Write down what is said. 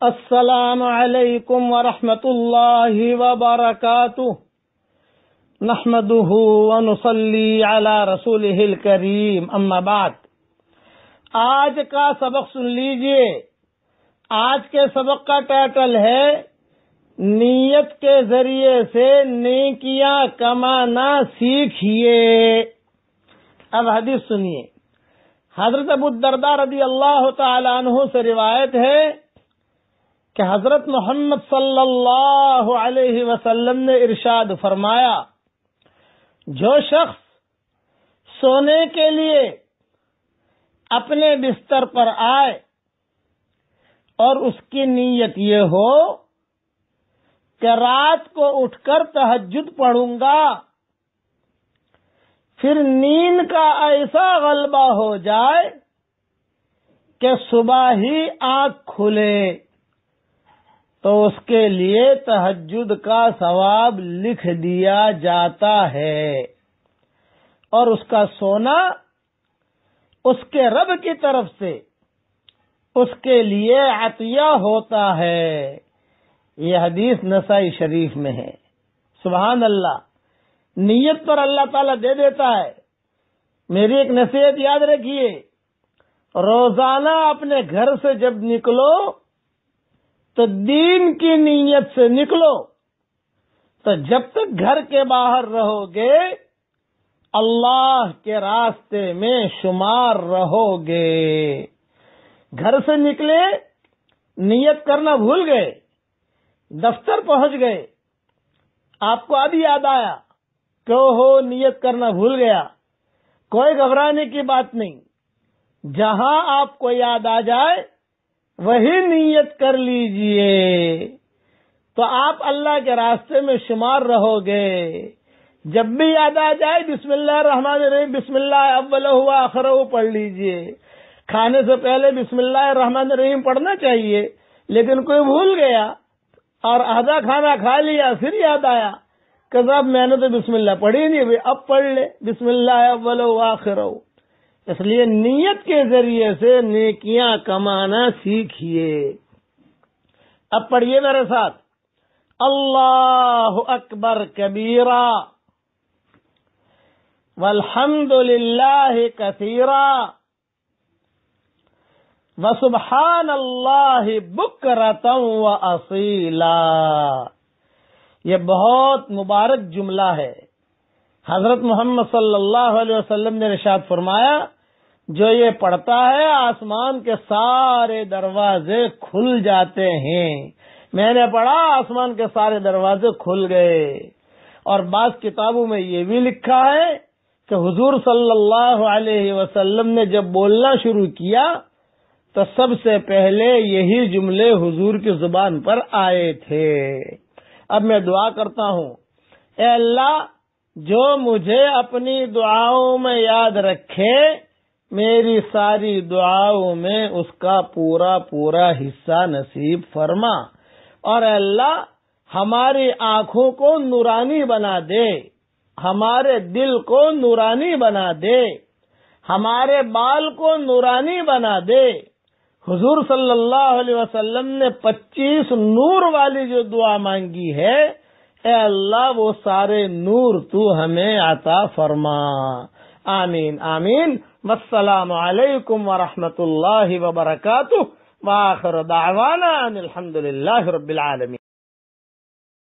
السلام علیکم ورحمۃ اللہ وبرکاتہ نحمده ونصلی علی رسولہ الکریم اما بعد۔ آج کا سبق سن لیجئے۔ آج کے سبق کا ٹائٹل ہے نیت کے ذریعے سے نیکیاں کمانا سیکھیے۔ اب حدیث سنیے۔ حضرت ابو الدرداء رضی اللہ تعالی عنہ سے روایت ہے کہ حضرت محمد صلی اللہ علیہ وسلم نے ارشاد فرمایا، جو شخص سونے کے لیے اپنے بستر پر آئے اور اس کی نیت یہ ہو کہ رات کو اٹھ کر تہجد پڑھوں گا، پھر نیند کا ایسا غلبہ ہو جائے کہ صبح ہی آنکھ کھلے تو اس کے لیے تہجد کا ثواب لکھ دیا جاتا ہے، اور اس کا سونا اس کے رب کی طرف سے اس کے لیے عطیہ ہوتا ہے۔ یہ حدیث نسائی شریف میں ہے۔ سبحان اللہ، نیت پر اللہ تعالیٰ دے دیتا ہے۔ میری ایک نصیحت یاد رکھیے، روزانہ اپنے گھر سے جب نکلو تو دین کی نیت سے نکلو، تو جب تک گھر کے باہر رہو گے اللہ کے راستے میں شمار رہو گے۔ گھر سے نکلے، نیت کرنا بھول گئے، دفتر پہنچ گئے، آپ کو اب یاد آیا کہ ہو نیت کرنا بھول گیا، کوئی گھبرانے کی بات نہیں۔ جہاں آپ کو یاد آ جائے وہی نیت کر لیجئے، تو آپ اللہ کے راستے میں شمار رہو گے۔ جب بھی یاد آ جائے بسم اللہ الرحمن الرحیم، بسم اللہ اولہ و آخرہ پڑھ لیجئے۔ کھانے سے پہلے بسم اللہ الرحمن الرحیم پڑھنا چاہیے، لیکن کوئی بھول گیا اور آدھا کھانا کھا لیا، پھر یاد آیا کہ صاحب میں نے تو بسم اللہ پڑھی نہیں، اب پڑھ لے بسم اللہ اولہ و آخرہ۔ اس لیے نیت کے ذریعے سے نیکیاں کمانا سیکھیے۔ اب پڑھیے میرے ساتھ، اللہ اکبر کبیرا والحمد للہ کثیرا وسبحان اللہ بکرۃ واصیلا۔ یہ بہت مبارک جملہ ہے۔ حضرت محمد صلی اللہ علیہ وسلم نے ارشاد فرمایا، جو یہ پڑھتا ہے آسمان کے سارے دروازے کھل جاتے ہیں۔ میں نے پڑھا، آسمان کے سارے دروازے کھل گئے۔ اور بعض کتابوں میں یہ بھی لکھا ہے کہ حضور صلی اللہ علیہ وسلم نے جب بولنا شروع کیا تو سب سے پہلے یہی جملے حضور کی زبان پر آئے تھے۔ اب میں دعا کرتا ہوں، اے اللہ جو مجھے اپنی دعاؤں میں یاد رکھے، میری ساری دعاؤں میں اس کا پورا پورا حصہ نصیب فرما، اور اے اللہ ہماری آنکھوں کو نورانی بنا دے، ہمارے دل کو نورانی بنا دے، ہمارے بال کو نورانی بنا دے۔ حضور صلی اللہ علیہ وسلم نے 25 نور والی جو دعا مانگی ہے، اے اللہ وہ سارے نور تو ہمیں عطا فرما۔ آمین آمین۔ والسلام علیکم ورحمۃ اللہ وبرکاتہ، وآخر دعوانا ان الحمد للہ رب العالمین۔